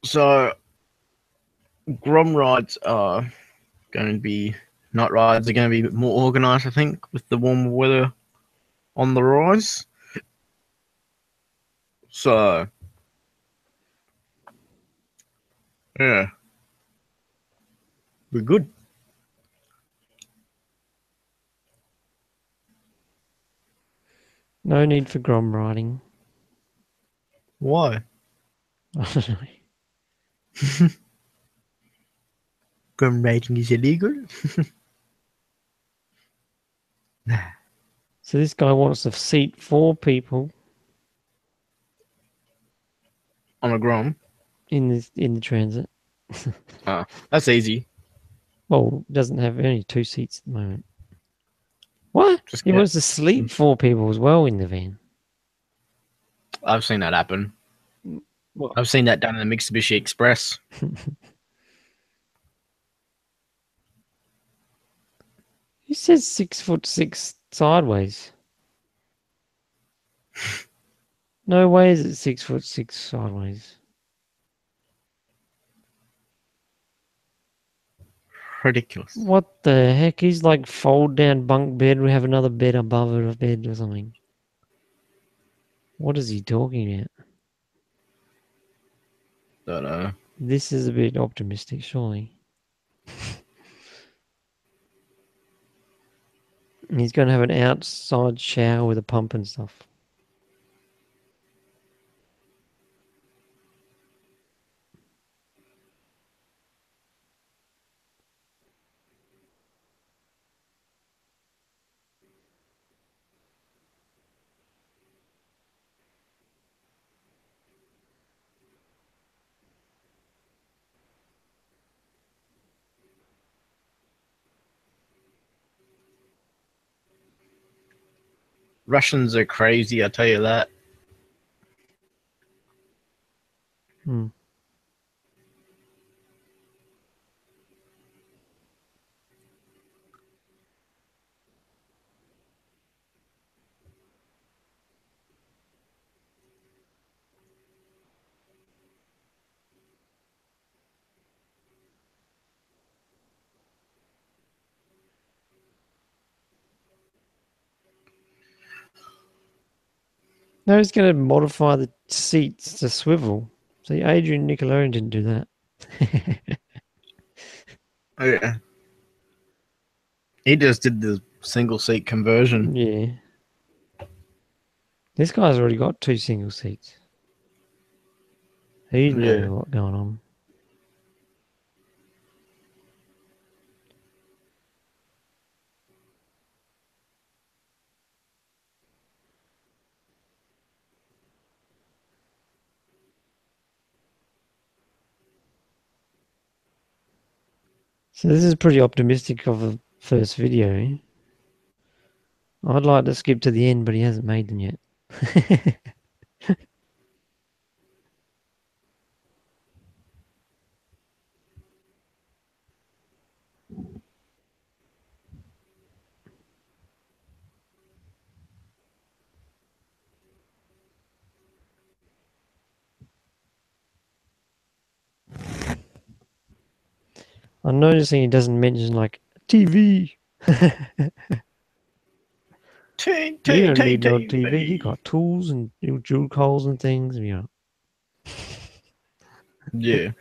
So, Grom rides are going to be, night rides are going to be more organised, I think, with the warmer weather on the rise. So, yeah, we're good. No need for Grom riding. Why? I don't know. Grom riding is illegal? So this guy wants to seat 4 people On a Grom? in the transit. That's easy. Well, it doesn't have only 2 seats at the moment. What? Just He get- wants to sleep 4 people as well in the van. I've seen that happen. What? I've seen that done in the Mitsubishi Express. He says 6'6" sideways. No way is it 6'6" sideways. Ridiculous. What the heck? He's like fold down bunk bed. We have another bed above it, a bed or something. What is he talking about? Don't know. This is a bit optimistic, surely. He's going to have an outside shower with a pump and stuff. Russians are crazy, I tell you that. Hmm. No, he's going to modify the seats to swivel. See, Adrian Nickelodeon didn't do that. Oh, yeah. He just did the single seat conversion. Yeah. This guy's already got 2 single seats. He knows what's going on. So this is pretty optimistic of the first video. I'd like to skip to the end, but he hasn't made them yet. I'm noticing he doesn't mention like TV. You don't need no TV. You got tools and drill holes and things. Yeah.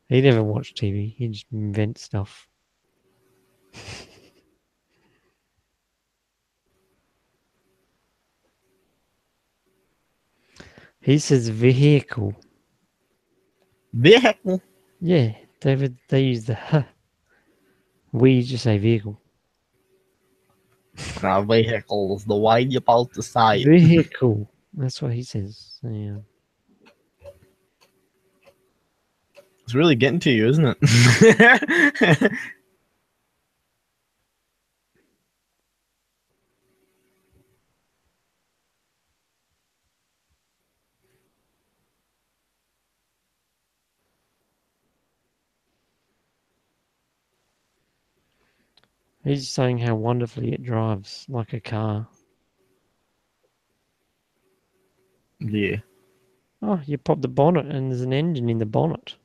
He never watched TV. He just invents stuff. He says vehicle. Vehicle? Yeah, David, they use the huh. We just say vehicle. No, vehicle is the way you're supposed to say it. Vehicle. That's what he says. Yeah. It's really getting to you, isn't it? He's saying how wonderfully it drives like a car. Yeah. Oh, you pop the bonnet and there's an engine in the bonnet.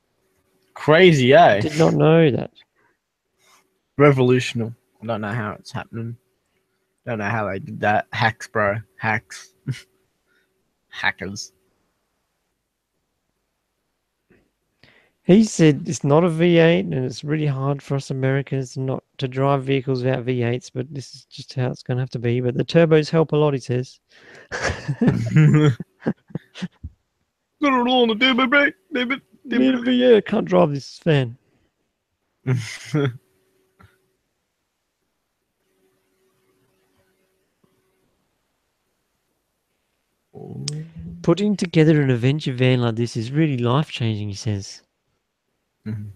Crazy, eh? Did not know that. Revolutionary. I don't know how it's happening. Don't know how they did that. Hacks, bro. Hacks. Hackers. He said it's not a V8 and it's really hard for us Americans not to drive vehicles without V8s, but this is just how it's going to have to be. But the turbos help a lot, he says. Need a V8. I can't drive this van. Putting together an adventure van like this is really life-changing, he says. Mhm.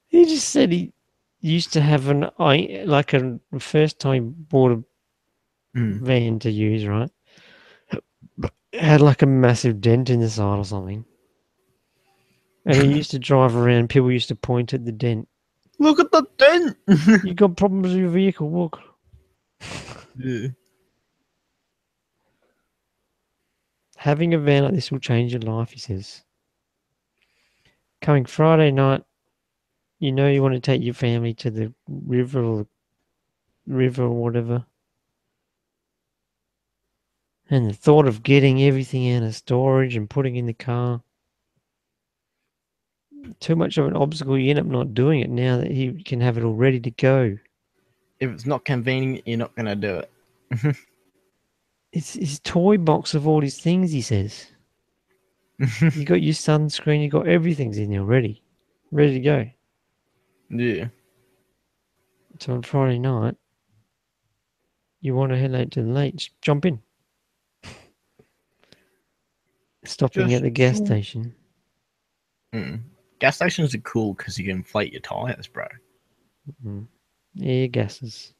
He just said he used to have like a first time he bought a van to use, right? It had like a massive dent in the side or something. And he used to drive around, people used to point at the dent. Look at the dent. You got problems with your vehicle, look. Yeah. Having a van like this will change your life, he says. Coming Friday night, you know you want to take your family to the river or whatever. And the thought of getting everything out of storage and putting in the car, too much of an obstacle, you end up not doing it now that he can have it all ready to go. If it's not convenient, you're not gonna do it. It's his toy box of all his things, he says. You got your sunscreen, you got everything's in there ready to go. Yeah. So on Friday night, you want to head out to the lake, just jump in. Stopping at the gas station. Gas stations are cool because you can inflate your tires, bro. Air gases.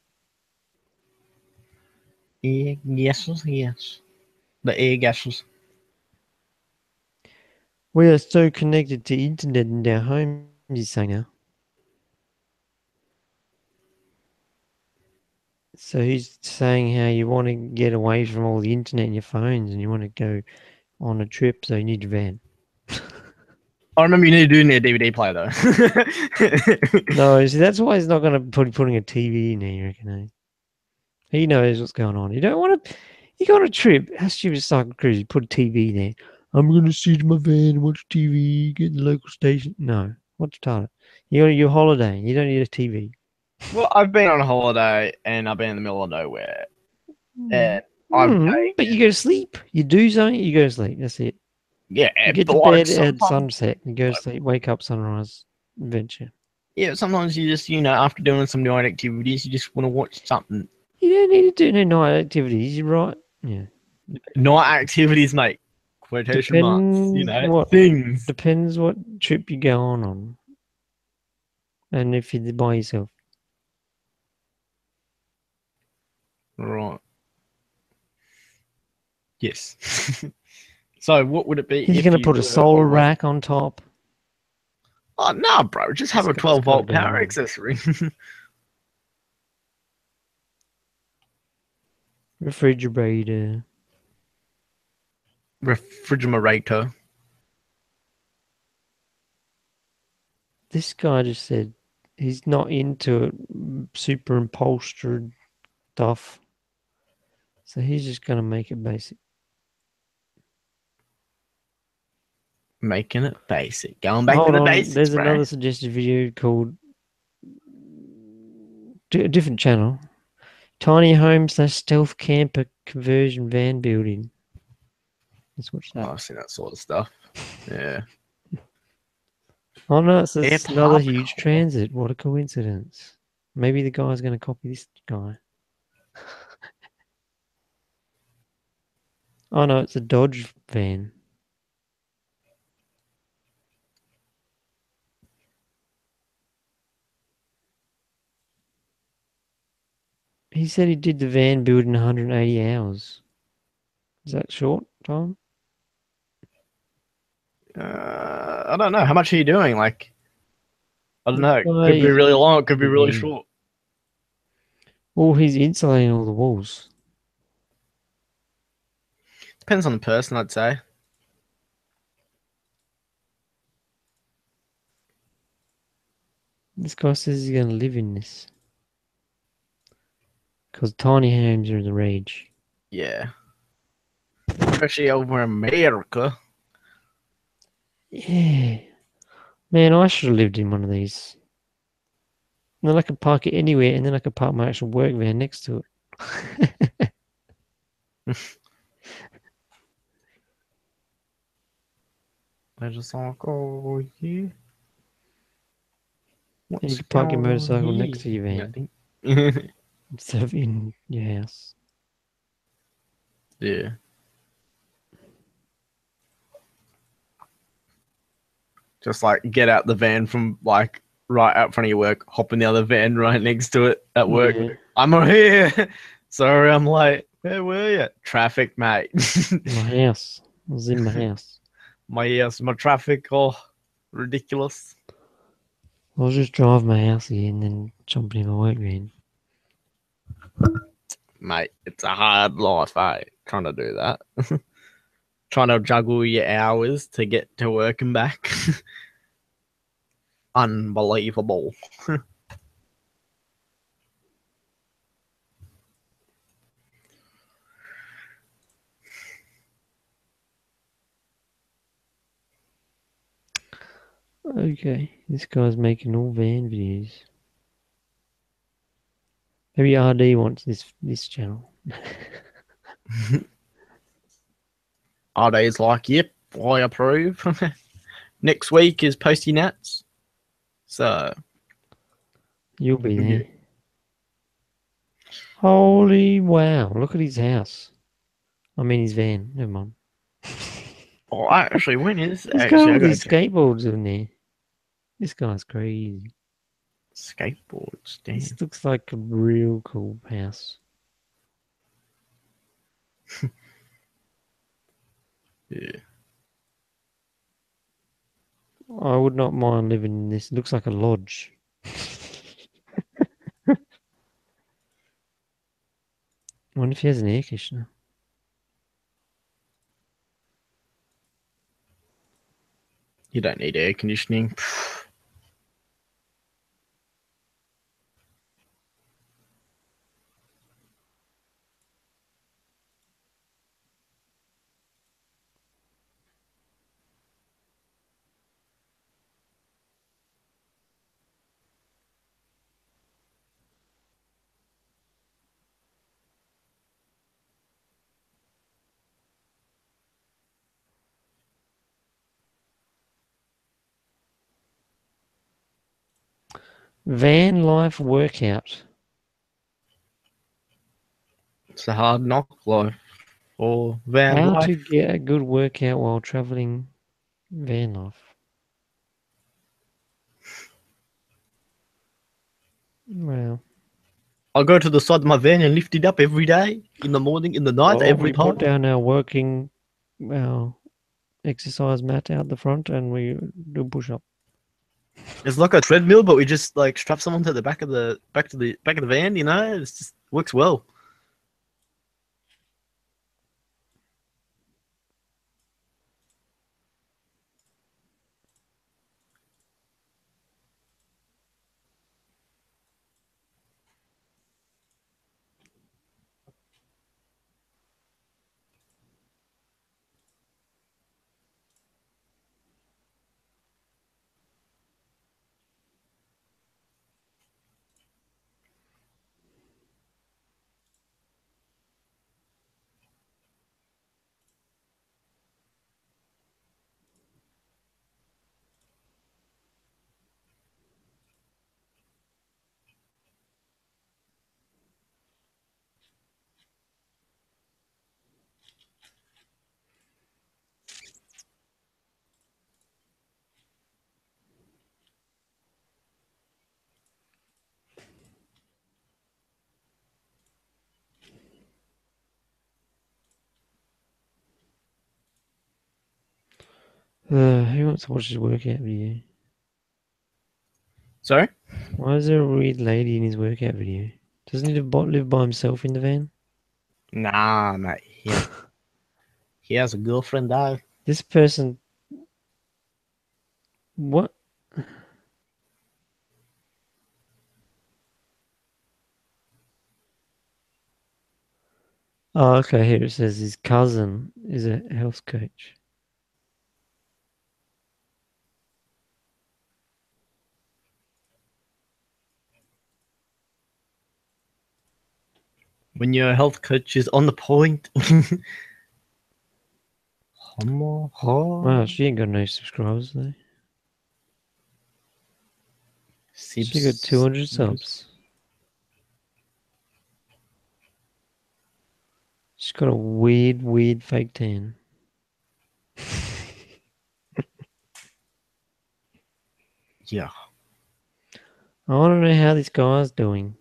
Air gases, yes. The air gases. We are so connected to internet in our homes, he's saying now. So he's saying how you want to get away from all the internet in your phones and you want to go on a trip, so you need your van. I remember you need to do a DVD player though. No, see, that's why he's not going to be putting a TV in there, you reckon, eh? He knows what's going on. You don't want to. You go on a trip. How stupid is Cycle Cruise? You put a TV there. I'm going to sit in my van and watch TV, get the local station. No, what's retarded? You're on your holiday. You don't need a TV. Well, I've been on a holiday and I've been in the middle of nowhere. And I've But you go to sleep. You do something, you go to sleep. That's it. yeah, You get but to like bed at sometimes, sunset. You go to sleep, wake up, sunrise, adventure. yeah, sometimes you just after doing some night activities, you just want to watch something. You don't need to do no night activities. You're right. Yeah. Night activities, mate. Quotation marks. Things. Depends what trip you go on, and if you're by yourself. Right. Yes. So what would it be He's if going to you put a were solar on? rack on top. Oh no, bro! Just have a It's gotta 12-volt be power on. accessory. Refrigerator. Refrigerator. This guy just said he's not into super upholstered stuff. So he's just going to make it basic. Making it basic. Going back to Hold the on. basics, There's bro. another suggested video called a different channel. Tiny home / stealth camper conversion van building. Let's watch that. I've seen that sort of stuff. Yeah. Oh no, it's It's another hard. huge transit. What a coincidence. Maybe the guy's going to copy this guy. Oh no, it's a Dodge van. He said he did the van build in 180 hours. Is that short time? I don't know. How much are you doing? Like, I don't know. It could be Guy, really long. It could be really yeah. short. Well, he's insulating all the walls. Depends on the person, I'd say. This guy says he's going to live in this. Because tiny homes are the rage. Yeah. Especially over in America. Yeah. Man, I should have lived in one of these. And then I could park it anywhere, and then I could park my actual work van next to it. I just want to go here. And you What's could park your going on motorcycle here? next to your van Nothing. instead of in your house. Yeah. Just like get out the van from like right out front of your work, hop in the other van right next to it at work. Yeah. I'm here. Sorry, I'm late. Where were you? Traffic, mate. My house. I was in my house. my traffic. Oh, ridiculous. I'll just drive my house here and then jump in my work van. Mate, it's a hard life, eh? Trying to do that. Trying to juggle your hours to get to work and back. Unbelievable. Okay, this guy's making all van videos. Maybe RD wants this channel. Our days like, yep, I approve. Next week is Posty Nats. So You'll be there. Holy wow, look at his house. I mean his van, never mind. oh, actually, when is He's got actually I all gotta these check skateboards in there. This guy's crazy. skateboards. Damn. This looks like a real cool house. Yeah. I would not mind living in this. It looks like a lodge. I wonder if he has an air conditioner. You don't need air conditioning. Van life workout. It's a hard knock life for van How to life. get a good workout while traveling van life. Well, I'll go to the side of my van and lift it up every day, in the morning, in the night, well, every we put time. down our exercise mat out the front and we do push up. It's like a treadmill, but we just like strap someone to the back of the back of the van. You know, it just works well. Who wants to watch his workout video? Sorry? Why is there a weird lady in his workout video? Doesn't he live by himself in the van? Nah, mate. He has a girlfriend, though. This person... What? Oh, okay, here it says his cousin is a health coach. When your health coach is on the point. Wow, she ain't got no subscribers though. She got 200 subs. She's got a weird fake tan. Yeah. I want to know how this guy's doing.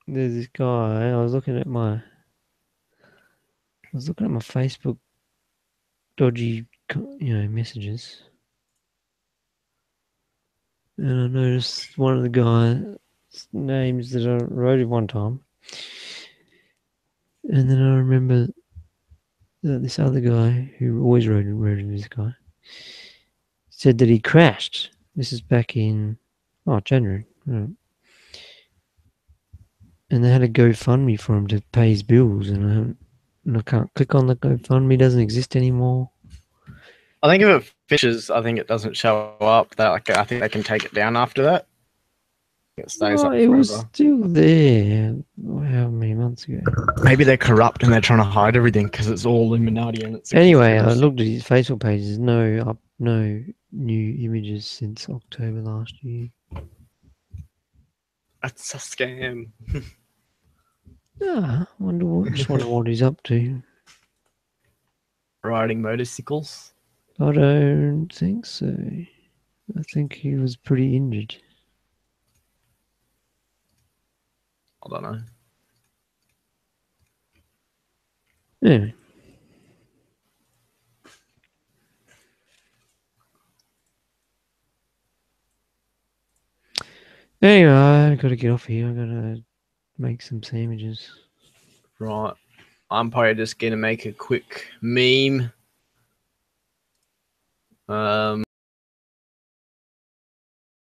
There's this guy. I was looking at my Facebook dodgy, messages, and I noticed one of the guys' names that I wrote it one time, and then I remember that this other guy who always wrote this guy said that he crashed. This is back in January. Right. And they had a GoFundMe for him to pay his bills, and I can't click on the GoFundMe. Doesn't exist anymore. I think if it finishes, I think it doesn't show up. I think they can take it down after that. It stays up It forever. was still there. How many months ago? Maybe they're corrupt and they're trying to hide everything because it's all Illuminati and it's. Anyway, I looked at his Facebook page. There's no new images since October last year. That's a scam. I just wonder what he's up to. Riding motorcycles? I don't think so. I think he was pretty injured. I don't know. Anyway. Anyway, I gotta get off here. I gotta make some sandwiches. Right. I'm probably just gonna make a quick meme.